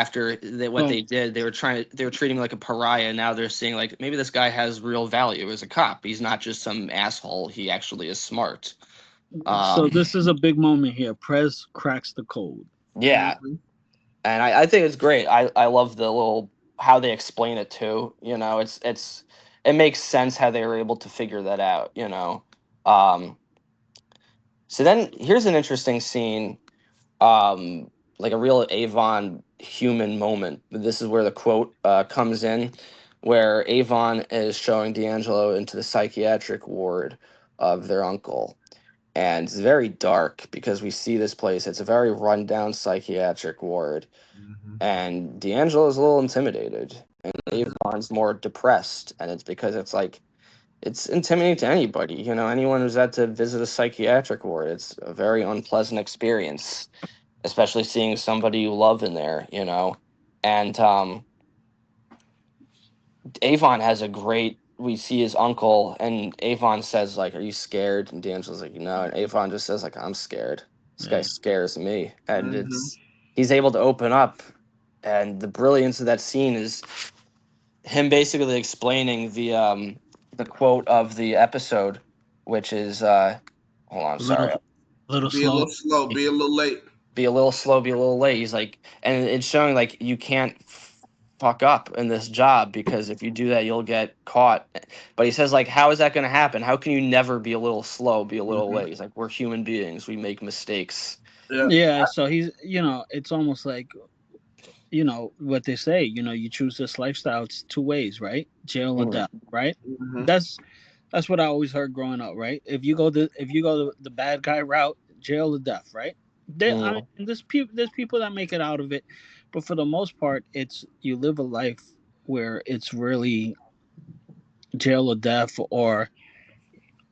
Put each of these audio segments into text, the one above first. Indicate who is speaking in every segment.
Speaker 1: after what they did, they were treating him like a pariah. Now they're seeing like maybe this guy has real value as a cop. He's not just some asshole. He actually is smart.
Speaker 2: So this is a big moment here. Prez cracks the code.
Speaker 1: Yeah, and I think it's great. I love the little how they explain it too. It makes sense how they were able to figure that out. Um, so then here's an interesting scene, like a real Avon human moment. This is where the quote comes in, where Avon is showing D'Angelo into the psychiatric ward of their uncle. And it's very dark because we see this place. It's a very rundown psychiatric ward. And D'Angelo is a little intimidated. And Avon's more depressed. And it's because it's intimidating to anybody. Anyone who's had to visit a psychiatric ward, it's a very unpleasant experience, especially seeing somebody you love in there. And Avon has a great. We see his uncle, and Avon says, like, "Are you scared?" And D'Angelo's like, "No." And Avon just says, like, "I'm scared. This guy scares me." And he's able to open up, and the brilliance of that scene is him basically explaining the quote of the episode, which is hold on, sorry.
Speaker 2: Little
Speaker 3: Be a
Speaker 2: slow.
Speaker 3: little slow. Be a little late.
Speaker 1: Be a little slow, be a little late. He's like, and it's showing like you can't fuck up in this job because if you do that, you'll get caught. But he says like, how is that going to happen? How can you never be a little slow, be a little late? He's like, we're human beings, we make mistakes.
Speaker 3: Yeah.
Speaker 2: Yeah, so he's, it's almost like, what they say, you choose this lifestyle, it's two ways, right? Jail or
Speaker 1: Mhm.
Speaker 2: death, right?
Speaker 3: Mm-hmm.
Speaker 2: That's what I always heard growing up, right? If you go the bad guy route, jail or death, right? I mean,
Speaker 1: Mhm.
Speaker 2: there's people that make it out of it, but for the most part, it's you live a life where it's really jail or death, or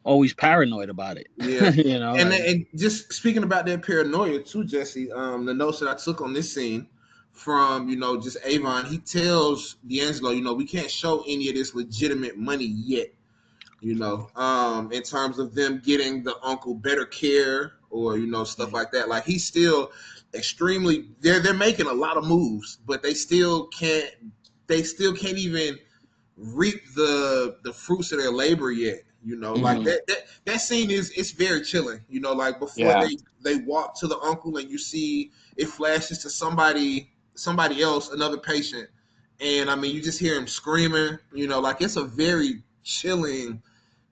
Speaker 2: always paranoid about it.
Speaker 3: Yeah. And
Speaker 2: Like,
Speaker 3: and just speaking about that paranoia too, Jesse. The notes that I took on this scene from just Avon, he tells D'Angelo, we can't show any of this legitimate money yet. In terms of them getting the uncle better care or stuff like that. Like he's still extremely. They're making a lot of moves, but they still can't. They still can't even reap the fruits of their labor yet. Like
Speaker 1: Mhm.
Speaker 3: that scene is it's very chilling. Like before
Speaker 1: Yeah.
Speaker 3: they walk to the uncle and you see it flashes to somebody else, another patient, and I mean you just hear him screaming. Like it's a very chilling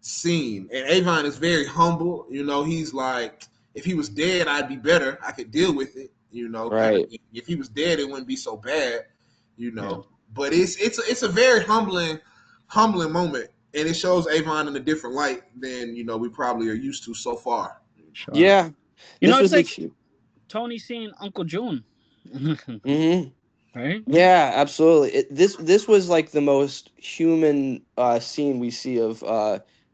Speaker 3: scene. And Avon is very humble. He's like, if he was dead, I'd be better. I could deal with it. Kind of.
Speaker 1: Right.
Speaker 3: If he was dead, it wouldn't be so bad. You
Speaker 2: yeah.
Speaker 3: know, but it's a very humbling moment, and it shows Avon in a different light than we probably are used to so far.
Speaker 2: Sure.
Speaker 1: Yeah. This
Speaker 2: It's
Speaker 1: was
Speaker 2: like
Speaker 1: like.
Speaker 2: Tony seeing Uncle June.
Speaker 1: Mhm.
Speaker 2: Right?
Speaker 1: Yeah, absolutely. This was like the most human scene we see of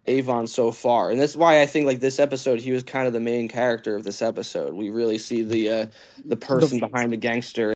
Speaker 1: Avon so far, and that's why I think like this episode he was kind of the main character of this episode. We really see the
Speaker 2: The
Speaker 1: person behind the gangster